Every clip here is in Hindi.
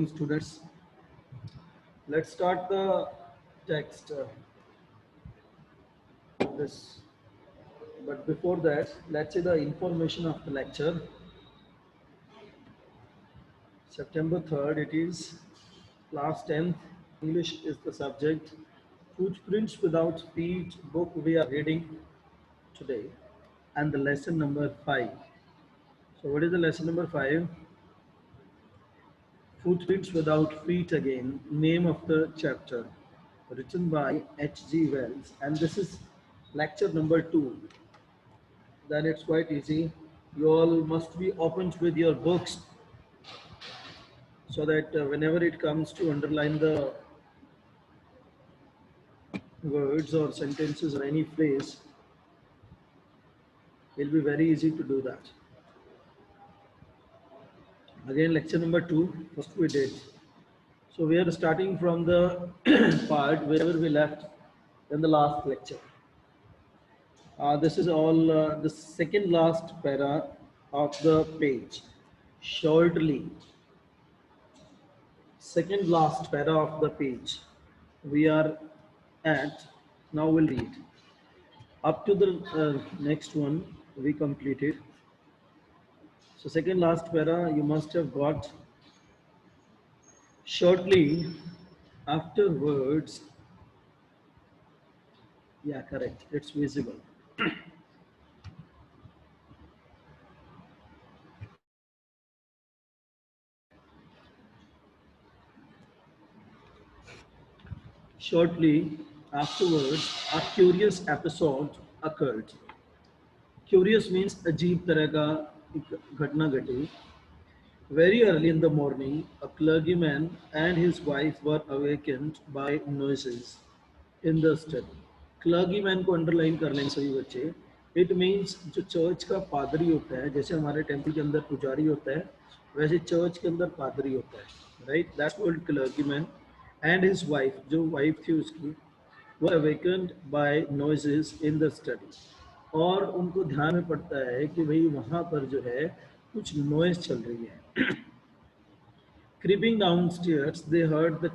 morning, students. Let's start the text. This, but before that, let's see the information of the lecture. September 3rd, it is class 10th. English is the subject. Footprints Without Feet book we are reading today, and the lesson number 5. So, what is the lesson number 5? Footprints Without Feet again, name of the chapter, written by H.G. Wells, and this is lecture number 2. Then it's quite easy. You all must be opened with your books so that whenever it comes to underline the words or sentences or any phrase, it will be very easy to do that. Again, lecture number 2, first we did. So we are starting from the part wherever we left in the last lecture. This is all the second last para of the page. Shortly, second last para of the page. We are at, now we'll read. Up to the next one, we completed. So second last para, you must have got. Shortly afterwards, yeah, correct, it's visible. Shortly afterwards, a curious episode occurred. Curious means अजीब तरह का एक घटना घटी. Very early in the morning, a clergyman and his wife were awakened by noises in the study. Clergyman को underline कर लें सभी बच्चे. It means जो चर्च का पादरी होता है, जैसे हमारे टेम्पल के अंदर पुजारी होता है, वैसे चर्च के अंदर पादरी होता है. Right? That's called clergyman. And his wife, जो wife थी उसकी, were awakened by noises in the study. और उनको ध्यान में पड़ता है कि भाई वहाँ पर जो है कुछ नॉइज चल रही है. Creeping downstairs, they heard the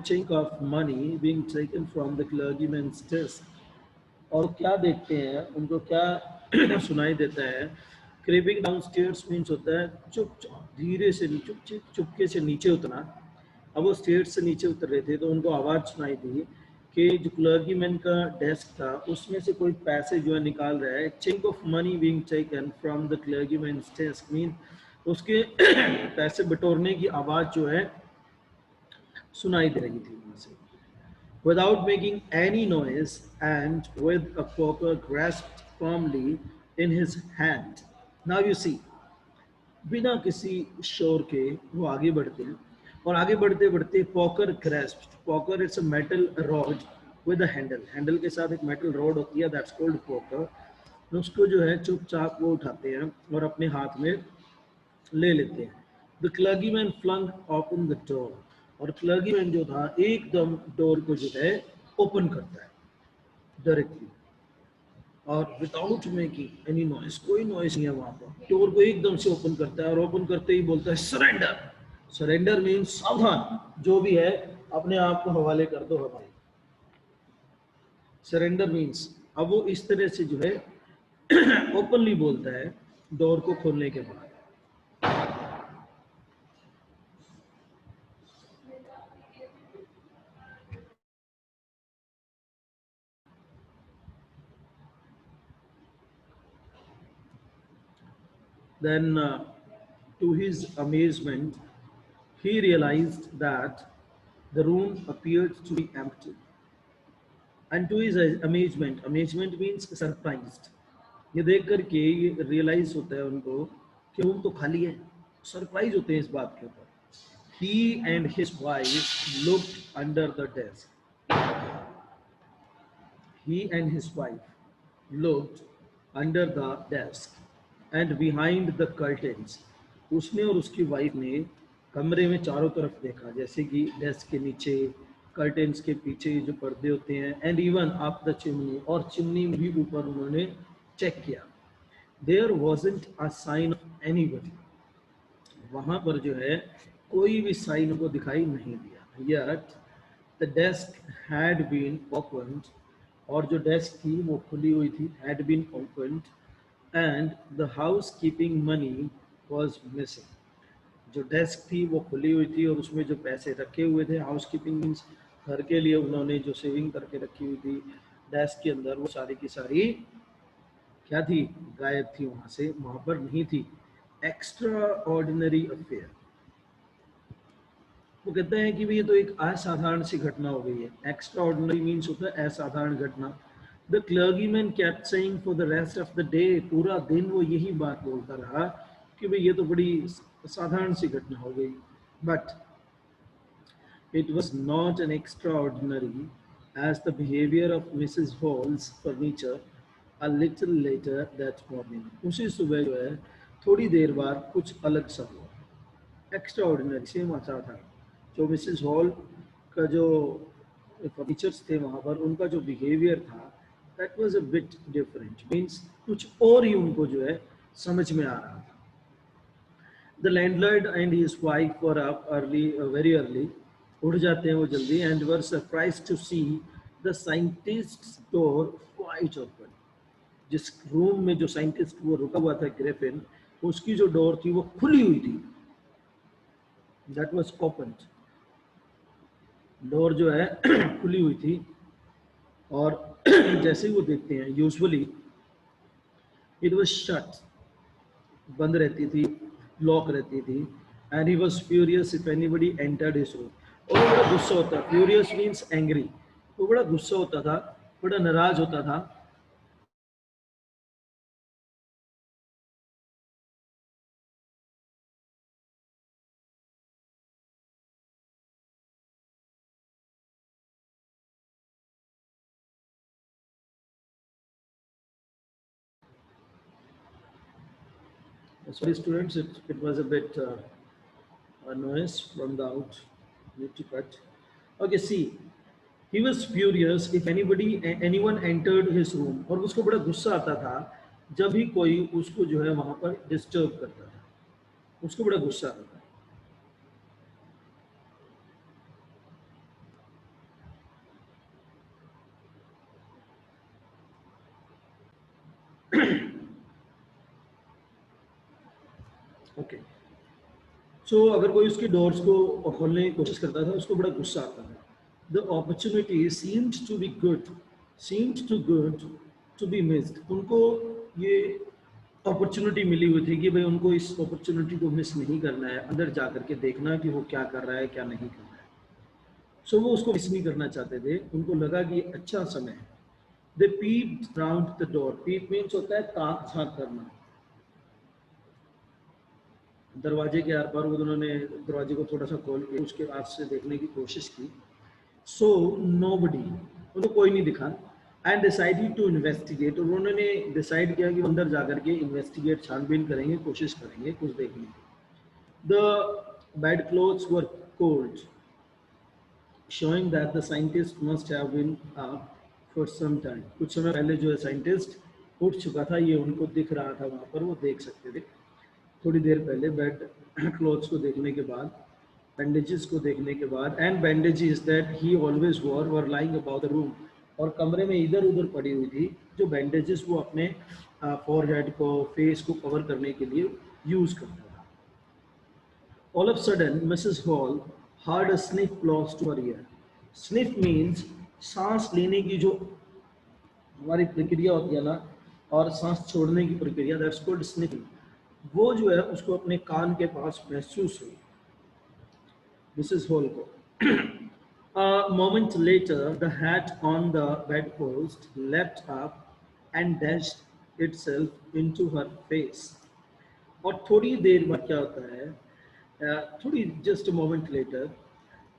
chink of money being taken from the clergyman's desk. और क्या देखते हैं, उनको क्या सुनाई देता है. Creeping downstairs means होता है चुप धीरे से चुपके से नीचे उतरना. अब वो स्टेयर्स से नीचे उतर रहे थे तो उनको आवाज़ सुनाई दी कि जो क्लर्कीमैन का डेस्क था उसमें से कोई पैसे जो है निकाल रहा है. Chink of money being taken from the clergyman's desk mean उसके पैसे बटोरने की आवाज़ जो है सुनाई दे रही थी वहाँ से. Without making any noise and with a poker grasped firmly in his hand. Now you see, बिना किसी शोर के वो आगे बढ़ते हैं और आगे बढ़ते बढ़ते poker grasped. Poker it's a metal rod with a handle के साथ एक मेटल रॉड होती है, दैट्स कॉल्ड पॉकर. उसको जो है चुपचाप वो उठाते हैं और अपने हाथ में ले लेते हैं. The clergyman flung open the door. और क्लर्गीमैन जो था एकदम डोर को जो है ओपन करता है डायरेक्टली और विदाउट मेकिंग एनी नॉइस, कोई नॉइस नहीं है वहां पर. डोर को एकदम से ओपन करता है और ओपन करते ही बोलता है सरेंडर. सरेंडर मीन्स सावधान, जो भी है अपने आप को हवाले कर दो हमारे. सरेंडर मीन्स अब वो इस तरह से जो है ओपनली बोलता है डोर को खोलने के बाद. Then, to his amazement, he realized that the room appeared to be empty. And to his amazement means surprised. ये देख करके ये realize होता है उनको कि रूम तो खाली है. सरप्राइज होते हैं इस बात के ऊपर. He and his wife looked under the desk. He and his wife looked under the desk and behind the curtains. उसने और उसकी वाइफ ने कमरे में चारों तरफ देखा, जैसे कि डेस्क के नीचे, कर्टेन्स के पीछे जो पर्दे होते हैं, and even up the chimney, और चिमनी भी ऊपर उन्होंने चेक किया. There wasn't a sign of anybody. वहाँ पर जो है कोई भी साइन उनको दिखाई नहीं दिया। Yet the desk had been opened, और जो डेस्क थी वो खुली हुई थी, had been opened, and the housekeeping money was missing. जो डेस्क थी वो खुली हुई थी और उसमें जो पैसे रखे हुए थे, हाउस कीपिंग मीन्स घर के लिए उन्होंने जो सेविंग करके रखी हुई थी डेस्क के अंदर, वो सारी की सारी क्या थी, गायब थी, वहां से, वहां पर नहीं थी। एक्स्ट्रा ऑर्डिनरी अफेयर, वो कहते हैं कि भी ये तो एक असाधारण सी घटना हो गई है। एक्स्ट्रा ऑर्डिनरी मीन्स होता है असाधारण घटना। The clergyman kept saying for the rest of the day, पूरा दिन वो यही बात बोलता रहा कि भाई ये तो बड़ी साधारण सी घटना हो गई। But it was not an extraordinary as the behavior of Mrs. Hall's furniture a little later that morning. उसी सुबह जो है थोड़ी देर बाद कुछ अलग सा हुआ। एक्स्ट्रा ऑर्डिनरी सेम आता था। जो मिसेस हॉल का जो फर्नीचर्स थे वहाँ पर, उनका जो बिहेवियर था that was a bit different, means कुछ और ही उनको जो है समझ में आ रहा था। The landlord and his wife were up early, very early. उठ जाते हैं वो जल्दी, and were surprised to see the scientist's door quite open. जिस रूम में जो साइंटिस्ट वो रुका हुआ था ग्रिफिन, उसकी जो डोर थी वो खुली हुई थी। That was opened. डोर जो है खुली हुई थी, और जैसे ही वो देखते हैं यूजुअली इट वाज शट, बंद रहती थी, लॉक रहती थी। And he was furious if anybody entered his room, और वो बड़ा गुस्सा होता, फ्यूरियस मींस एंग्री, वो बड़ा गुस्सा होता था, बड़ा नाराज होता था। Sorry students, it was a bit a noise from the out, need to cut. Okay, see, he was furious if anyone entered his room, और उसको बड़ा गुस्सा आता था जब भी कोई उसको जो है वहां पर डिस्टर्ब करता था, उसको बड़ा गुस्सा आता था। ओके, सो अगर कोई उसकी डोर्स को खोलने की कोशिश करता था, उसको बड़ा गुस्सा आता था। The opportunity seemed too good to be missed, उनको ये अपॉर्चुनिटी मिली हुई थी कि भाई उनको इस अपॉर्चुनिटी को मिस नहीं करना है, अंदर जा करके देखना कि वो क्या कर रहा है क्या नहीं कर रहा है। सो वो उसको मिस नहीं करना चाहते थे, उनको लगा कि ये अच्छा समय है। They peeped round the door, peep means होता है ताक झांक करना, दरवाजे के आर पार उन्होंने दरवाजे को थोड़ा सा खोल के उसके पास से देखने की कोशिश की। सो नोबडी, उनको कोई नहीं दिखा। एंड डिसाइडेड टू इन्वेस्टिगेट, और उन्होंने डिसाइड किया कि अंदर जाकर के इन्वेस्टिगेट, छानबीन करेंगे, कोशिश करेंगे कुछ देखने की। The bed clothes were cold, showing that the scientist must have been up for some time. कुछ समय पहले जो है साइंटिस्ट उठ चुका था, ये उनको दिख रहा था वहाँ पर, वो देख सकते थे थोड़ी देर पहले। बेड क्लोथ्स को देखने के बाद, बैंडेजेस को देखने के बाद, and bandages that he always war were lying about the room, और कमरे में इधर उधर पड़ी हुई थी जो बैंडेजेस वो अपने फॉरहेड को, फेस को कवर करने के लिए यूज करता था। All of a sudden, Mrs. Hall heard a sniff close to her ear. Sniff means सांस लेने की जो हमारी प्रक्रिया होती है ना, और सांस छोड़ने की प्रक्रिया, दैट्स कॉल्ड स्निफिंग। वो जो है उसको अपने कान के पास महसूस हुई मिसेस हॉल को। A moment later, the hat on the bedpost leapt up and dashed itself into her face. और थोड़ी देर बाद क्या होता है, थोड़ी just moment later,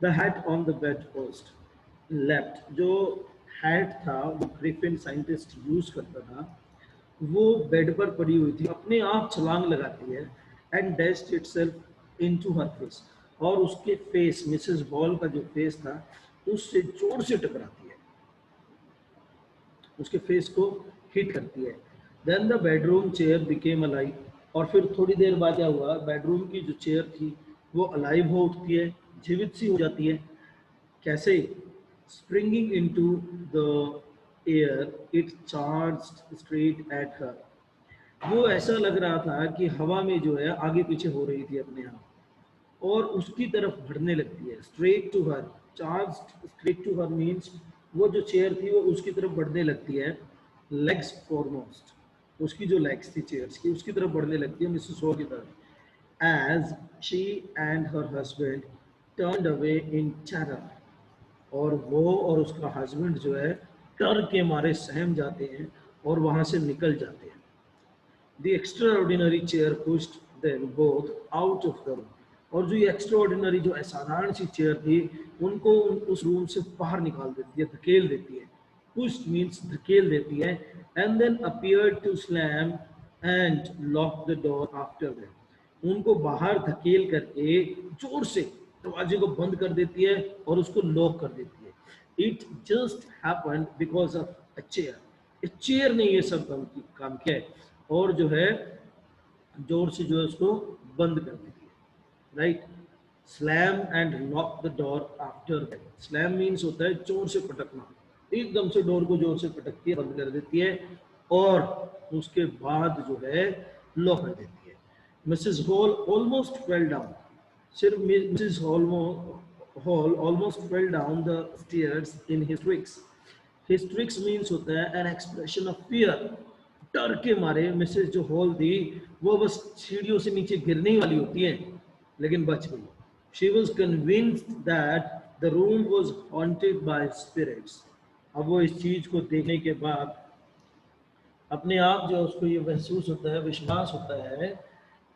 the hat on the bed post left, जो हैट था वो ग्रिफिन साइंटिस्ट यूज करता था, वो बेड पर पड़ी हुई थी, अपने आप छलांग लगाती है, and dashed itself into her face, और उसके फेस, मिसेस हॉल का जो फेस था उससे जोर से टकराती है, उसके फेस को हिट करती है। Then the bedroom chair became alive, और फिर थोड़ी देर बाद क्या हुआ, बेडरूम की जो चेयर थी वो अलाइव हो उठती है, जीवित सी हो जाती है। कैसे? Springing into the air it charged straight at her. वो ऐसा लग रहा था कि हवा में जो है आगे पीछे हो रही थी अपने आप, और उसकी तरफ बढ़ने लगती है। Straight to her, charge straight to her means वो जो चेयर थी वो उसकी तरफ बढ़ने लगती है। लेग्स फॉरमोस्ट, उसकी जो लेग्स थी चेयर्स की उसकी तरफ बढ़ने लगती है, मिसेस हॉल की तरफ। As she and her husband turned away in terror, और वो और उसका हस्बैंड जो है डर के मारे सहम जाते हैं और वहां से निकल जाते हैं। The extraordinary chair pushed them both out of the room. और जो ये एक्स्ट्राऑर्डिनरी जो असाधारण सी चेयर थी उनको उस रूम से बाहर निकाल देती है, धकेल देती है। पुश मीन्स धकेल देती है। And then appeared to slam and lock the door after them. उनको बाहर धकेल करके जोर से दरवाजे को बंद कर देती है और उसको लॉक कर देती है। It just happened because of a chair. Chair ने ये सब काम किया है, और जो है जोर से जो है उसको बंद कर देती है। Right? Slam and lock the door after that. Slam means होता है जोर से पटकना, एकदम से डोर को जोर से पटकती है, बंद कर देती है, और उसके बाद जो है लॉक कर देती है। Mrs Hall almost fell down. सिर्फ Mrs Hall almost fell down the stairs in hysterics. Hysterics means होता है एन एक्सप्रेशन ऑफ फियर। डर के मारे मिसेस जो हॉल थी वो बस सीढ़ियों से नीचे गिरने ही वाली होती है, लेकिन बच गई। She was convinced that the room was haunted by spirits. अब वो इस चीज को देखने के बाद अपने आप जो उसको ये महसूस होता है, विश्वास होता है।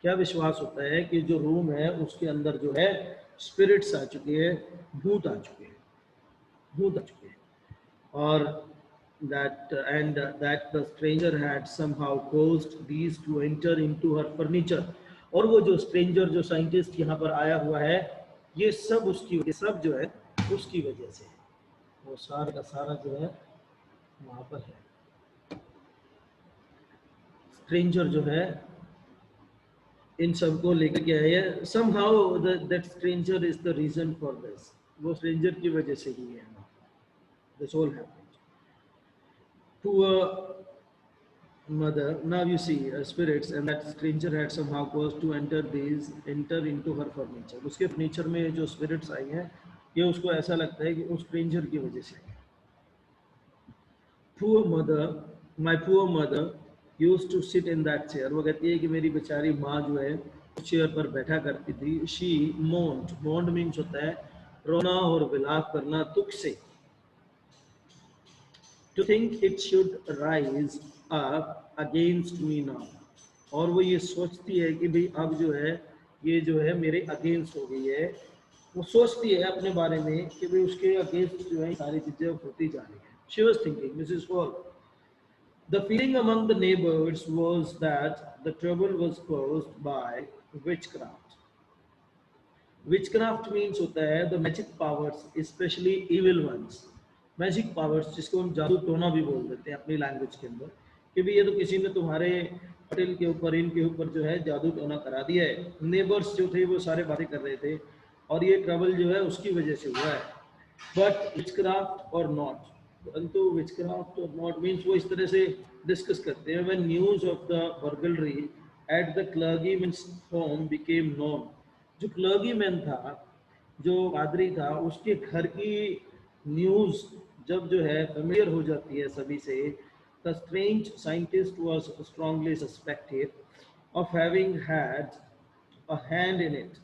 क्या विश्वास होता है? कि जो रूम है उसके अंदर जो है स्पिरिट्स आ चुके हैं, भूत आ चुके हैं, भूत आ चुके हैं। or that the stranger had somehow caused these to enter into her furniture। और वो जो स्ट्रेंजर जो साइंटिस्ट यहाँ पर आया हुआ है, ये सब उसकी, ये सब जो है उसकी वजह से है। वो सारा का सारा जो है वहाँ पर है। स्ट्रेंजर जो है इन सबको लेकर के आया है। somehow that stranger is the reason for this। वो स्ट्रेंजर की वजह से ही है। this all happened to a mother। Now you see spirits, and that stranger had somehow caused to enter into her furniture। उसके फर्नीचर में जो स्पिरिट्स आई हैं, ये उसको ऐसा लगता है कि उस स्ट्रेंजर की वजह से। Poor mother, my poor mother used to sit in that chair। वो कहती है कि मेरी बेचारी माँ जो है उस चेयर पर बैठा करती थी। She moaned। moaned means होता है रोना और विलाप करना दुख से। To think it should rise up against me now। और वो ये सोचती है कि भाई अब जो है ये जो है मेरे अगेंस्ट हो गई है। वो सोचती है अपने बारे में कि भाई उसके अगेंस्ट जो है सारी चीजें होती जा रही है। She was thinking, Mrs. Hall। The feeling among the neighbors was that the trouble was caused by witchcraft। Witchcraft means होता है the magic powers, especially evil ones। Magic powers, जिसको हम जादू टोना भी बोल देते हैं अपनी लैंग्वेज के अंदर, कि भाई ये तो किसी ने तुम्हारे होटल के ऊपर, इनके ऊपर जो है जादू टोना करा दिया है। नेबर्स जो थे वो सारे बातें कर रहे थे, और ये ट्रबल जो है उसकी वजह से हुआ है। बट विचक्राफ्ट और नॉट, परंतु विचक्राफ्ट और नॉट मीन्स वो इस तरह से डिस्कस करते हैं। When news of the burglary at the clergyman's home became known. जो क्लर्गीमैन था, जो पादरी था, उसके घर की न्यूज जब जो है फेमिलियर हो जाती है सभी से, the strange scientist was strongly suspected of having had a hand in it.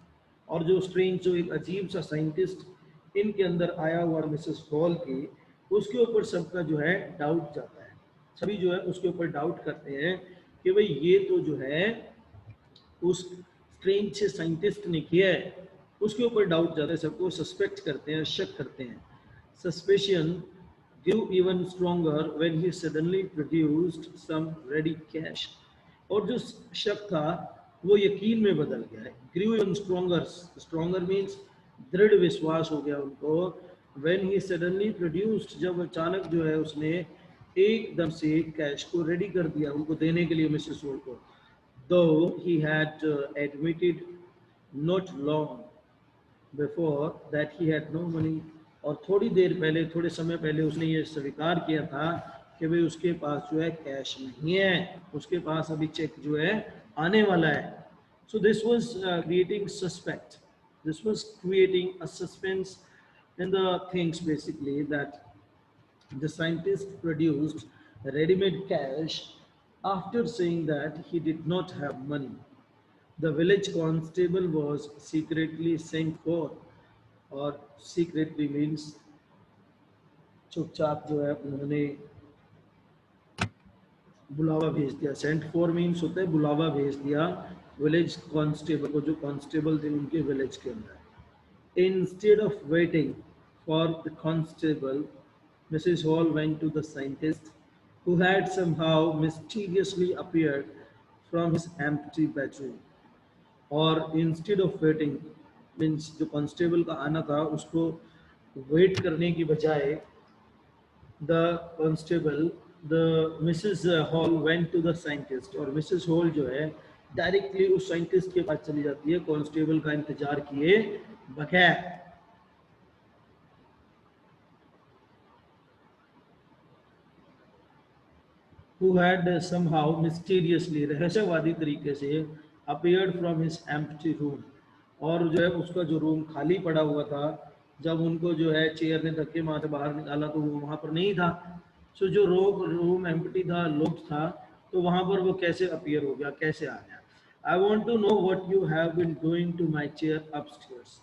और जो स्ट्रेंज, जो एक अजीब सा साइंटिस्ट इनके अंदर आया हुआ मिसेस हॉल की, उसके ऊपर सबका जो है डाउट जाता है। सभी जो है उसके ऊपर डाउट करते हैं कि भाई ये तो जो है उस स्ट्रेंज से साइंटिस्ट ने किया है। उसके ऊपर डाउट जाता है, सबको सस्पेक्ट करते हैं, शक करते हैं। Suspicion grew even stronger when he suddenly produced some ready cash। और जो शक था वो यकीन में बदल गया है। Grew even stronger, stronger means दृढ़ विश्वास हो गया उनको। When he suddenly produced, जब अचानक जो है उसने एकदम से कैश को रेडी कर दिया उनको देने के लिए मिसेस होल को। Though he had admitted not long before that he had no money, और थोड़ी देर पहले, थोड़े समय पहले उसने ये स्वीकार किया था कि भाई उसके पास जो है कैश नहीं है, उसके पास अभी चेक जो है आने वाला है. So this was creating suspect. This was creating a suspense in the things, basically, that the scientist produced ready-made cash after saying that he did not have money. The village constable was secretly sent for, और secretly means चुपचाप जो है उन्होंने बुलावा भेज दिया. सेंट फॉर मीन्स होता है बुलावा भेज दिया विलेज कांस्टेबल को, जो कांस्टेबल थे उनके विलेज के अंदर. Instead of waiting for the constable, Mrs. Hall went to the scientist, who had somehow mysteriously appeared from his empty bedroom. और इंस्टेड ऑफ वेटिंग मीन्स जो कांस्टेबल का आना था उसको वेट करने की बजाय the constable, the Mrs Hall went to the scientist, और मिसेस हॉल जो है डायरेक्टली उस साइंटिस्ट के पास चली जाती है कांस्टेबल का इंतजार किए बगैर. who had somehow mysteriously, रहस्यवादी तरीके से, appeared from his empty room, और जो है उसका जो रूम खाली पड़ा हुआ था, जब उनको जो है चेयर ने धक्के मार बाहर निकाला तो वो वहां पर नहीं था. सो जो रूम एम्प्टी था, लॉक्ड था, तो वहां पर वो कैसे अपीयर हो गया, कैसे आ गया. I want to know what you have been doing to my chair upstairs.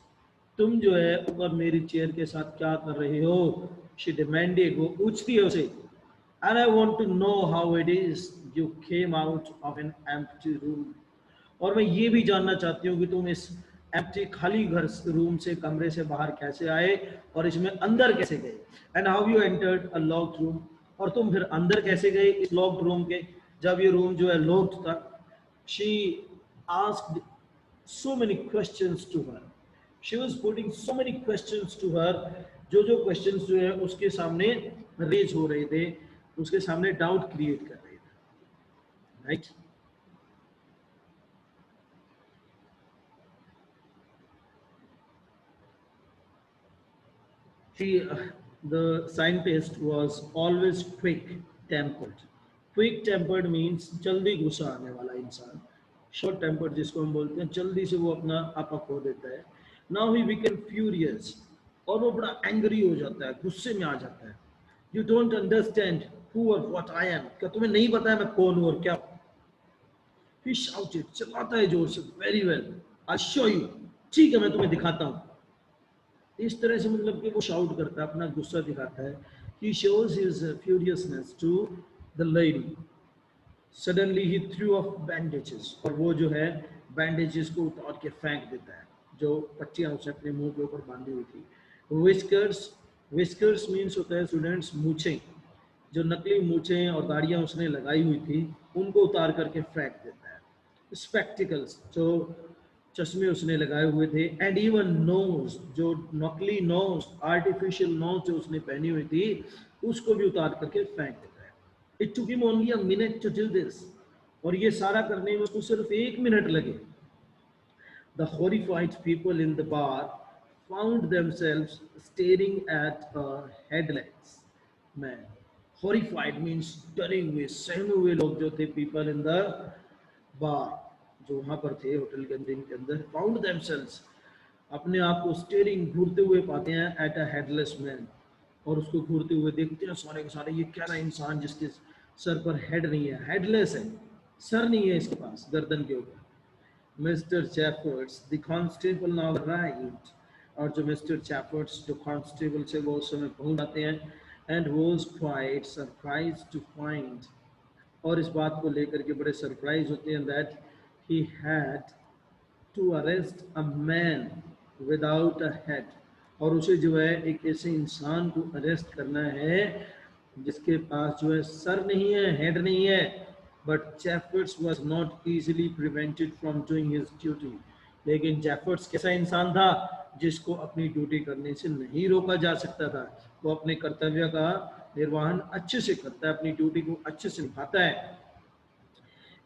तुम जो है ऊपर मेरी चेयर के साथ क्या कर रहे हो. शी डिमांडेड, वो पूछती है उसे. And I want to know how it is you came out of an empty room. और मैं ये भी जानना चाहती हूँ कि तुम इस empty खाली घर रूम से, कमरे से बाहर कैसे आए और इसमें अंदर कैसे गए. And how you entered a locked room. और तुम फिर अंदर कैसे गए इस locked room के, जब ये रूम जो है locked था. She asked so many questions to her. She was putting so many questions to her. जो questions जो है उसके सामने रेज हो रहे थे, उसके सामने डाउट क्रिएट कर रहे थे. Right. The scientist was always quick tempered. Quick tempered means जल्दी गुस्सा आने वाला इंसान. Short tempered जिसको हम बोलते हैं जल्दी से वो अपना आपा खो देता है. Now he became furious, और वो बड़ा एंग्री हो जाता है, गुस्से में आ जाता है. You don't understand who or what I am. क्या तुम्हें नहीं पता है मैं कौन हूँ और क्या. He shouted, चिल्लाता है जोर से. Very well, I'll show you. ठीक है मैं तुम्हें दिखाता हूँ. इस तरह से मतलब कि वो शाउट करता है, अपना गुस्सा दिखाता है. He shows his furiousness to the lady. Suddenly he threw off bandages, और वो जो है बैंडेजेस को उतार के फेंक देता है, जो पट्टियां उसने अपने मुंह के ऊपर बांधी हुई थी. Whiskers, whiskers means होता है स्टूडेंट्स मूछें. जो नकली मूछें और दाढ़ियां उसने लगाई हुई थी उनको उतार करके फेंक देता है. स्पेक्टिकल्स, जो चश्मे उसने लगाए हुए थे. एंड इवन नोज, जो नकली नोज, आर्टिफिशियल नोज जो उसने पहनी हुई थी, उसको भी उतार करके फेंक देता है. It took him only a minute to do this, और ये सारा करने में उसको सिर्फ 1 मिनट लगे. The horrified people in the bar found themselves staring at a headless man. Horrified means डरे हुए, सहमे हुए लोग जो थे, people in the bar, जो वहां पर थे होटल के अंदर, फाउंड देमसेल्व्स, अपने आप को स्टेरिंग, घूरते हुए पाते हैं, एट अ हेडलेस मैन, और उसको घूरते हुए देखते हैं सारे के सारे. ये कैसा इंसान जिसके सर पर हेड नहीं है, हेडलेस है, सर नहीं है इसके पास गर्दन के ऊपर. Mr Chaffers the constable now arrived, और जो मिस्टर चैफर्ड्स जो कांस्टेबल से वो उस समय पहुंच जाते हैं. And was quite surprised to find, और इस बात को लेकर के बड़े सरप्राइज होते हैं, that he had to arrest a man without a head, और उसे जो है एक ऐसे इंसान को अरेस्ट करना है जिसके पास जो है सर नहीं है, हेड नहीं है. But Jeffords was not easily prevented from doing his duty. लेकिन जेफर्ड्स कैसा इंसान था जिसको अपनी ड्यूटी करने से नहीं रोका जा सकता था. वो अपने कर्तव्य का निर्वहन अच्छे से करता है, अपनी ड्यूटी को अच्छे से निभाता है.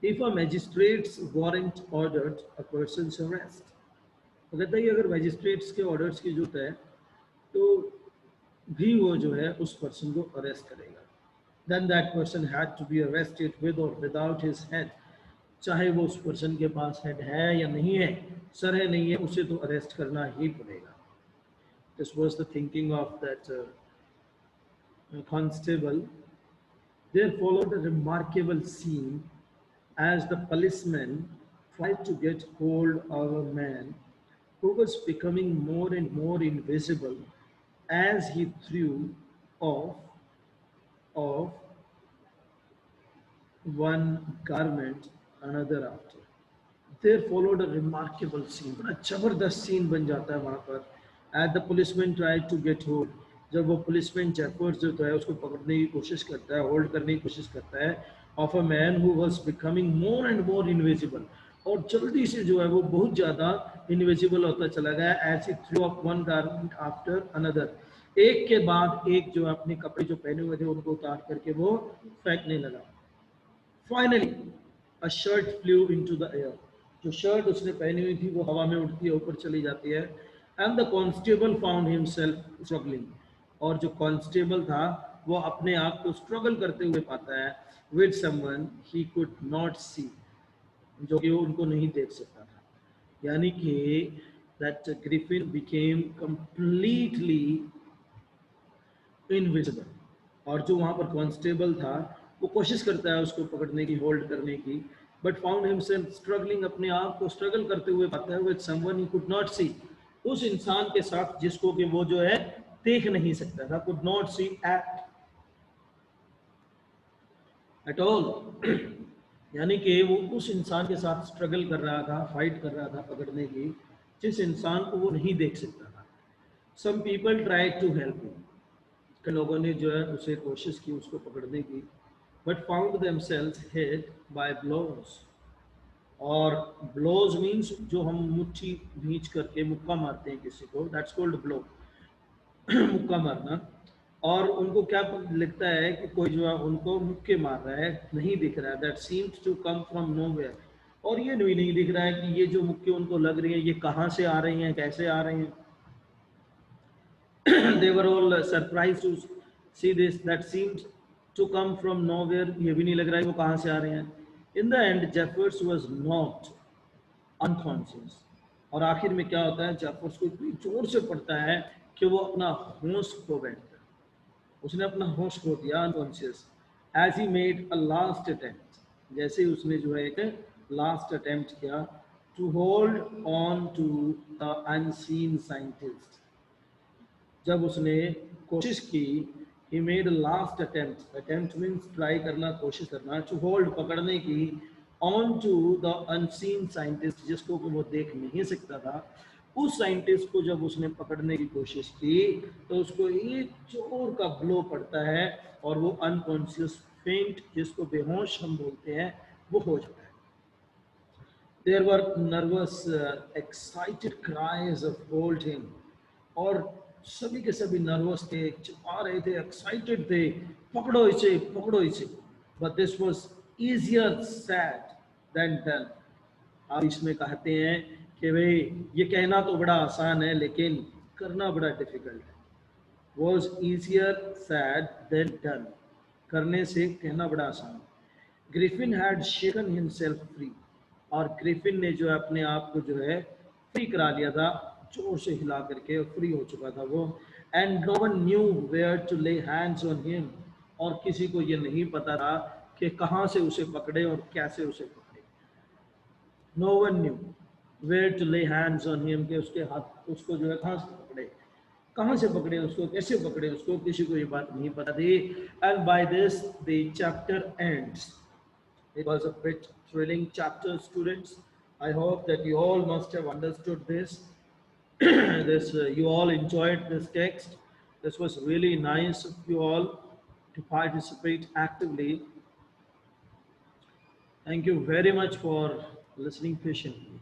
If a magistrate's warrant ordered a person's arrest, तो कहता है कि अगर मैजिस्ट्रेट्स के ऑर्डर्स की जरूरत है तो भी वो जो है उस पर्सन को अरेस्ट करेगा. Then that person had to be arrested with or without his head. चाहे वो उस पर्सन के पास हेड है या नहीं है, सर है नहीं है, उसे तो अरेस्ट करना ही पड़ेगा. This was the thinking of that constable. There followed a remarkable scene as the policeman tried to get hold of a man who was becoming more and more invisible as he threw off of one garment another after. There followed a remarkable scene. बड़ा जबरदस्त सीन बन जाता है वहाँ पर. As the policeman tried to get hold, जब वो पुलिसमैन जेफर्स जो है उसको पकड़ने की कोशिश करता है, होल्ड करने की कोशिश करता है, of a man who was becoming more and more invisible, और जल्दी से जो है वो बहुत ज़्यादा इनविजिबल होता चला गया. As he threw off one garment after another, एक के बाद एक जो अपने कपड़े जो पहने हुए थे उनको उतार करके वो फेंकने लगा. Finally a shirt flu into the air. जो शर्ट उसने पहनी हुई थी वो हवा में उड़ती है, ऊपर चली जाती है. And the constable found himself struggling. और जो कांस्टेबल था वो अपने आप को स्ट्रगल करते हुए पाता है with someone he could not see, जो कि वो उनको नहीं देख सकता था. यानी कि that Griffin became completely invisible. और जो वहाँ पर कांस्टेबल था वो कोशिश करता है उसको पकड़ने की, होल्ड करने की, बट फाउंड हिमसेल्फ स्ट्रगलिंग, अपने आप को स्ट्रगल करते हुए पाता है with someone he could not see, उस इंसान के साथ जिसको कि वो जो है देख नहीं सकता था, could not see at all. यानी कि वो उस इंसान के साथ स्ट्रगल कर रहा था, फाइट कर रहा था पकड़ने की, जिस इंसान को वो नहीं देख सकता था. Some people try to help him. कई लोगों ने जो है उसे कोशिश की उसको पकड़ने की, but found themselves hit by blows. और ब्लोज मीन्स जो हम मुट्ठी भींच करके मुक्का मारते हैं किसी को, दैट्स कॉल्ड ब्लो. मुक्का मारना. और उनको क्या लगता है कि कोई जो है उनको मुक्के मार रहा है, नहीं दिख रहा है. That seems to come from nowhere. और ये भी नहीं दिख रहा है कि ये जो मुक्के उनको लग रही हैं ये कहाँ से आ रही हैं, कैसे आ रही हैं. They were all surprised to see this that seemed to come from nowhere. ये भी नहीं लग रहा है वो कहाँ से आ रहे हैं. In the end, Jeffers was knocked unconscious. और आखिर में क्या होता है, जेफर्स को इतनी जोर से पड़ता है कि वो अपना होश खो बैठता है. उसने अपना होश खो दिया, unconscious. As he made a last attempt, जैसे उसने जो है एक लास्ट अटेम्प्ट किया, to hold on to the unseen scientist. जब उसने कोशिश की, he made last attempt, attempt means try करना, कोशिश करना, टू होल्ड पकड़ने की, on to the unseen scientist, जिसको वो देख नहीं सकता था, उस साइंटिस्ट को जब उसने पकड़ने की कोशिश की तो उसको एक जोर का ब्लो पड़ता है और वो अनकॉन्शियस फेंट, जिसको बेहोश हम बोलते हैं, वो हो जाता है. There were nervous excited cries of hold him. और सभी के सभी नर्वस थे, चिल्ला रहे थे, एक्साइटेड थे, पकड़ो इसे, पकड़ो इसे. But this was easier said than done. आप इसमें कहते हैं कि भाई ये कहना तो बड़ा आसान है लेकिन करना बड़ा डिफिकल्ट है. Was easier said than done, करने से कहना बड़ा आसान है. Griffin had shaken himself free. और ग्रिफिन ने जो है अपने आप को जो है फ्री करा लिया था, जोर से हिला करके फ्री हो चुका था वो. And no one knew where to lay hands on him. और किसी को ये नहीं पता था कि कहाँ से उसे पकड़े और कैसे उसे पकड़े. No one knew where to lay hands on him, के उसके हाथ, उसको जो है कहाँ से पकड़े, कहाँ से पकड़े उसको, कैसे पकड़े उसको, किसी को ये बात नहीं पता थी. And by this the chapter ends. It was a bit thrilling chapter, students. I hope that you all must have understood this. You all enjoyed this text. This was really nice of you all to participate actively. Thank you very much for listening patiently.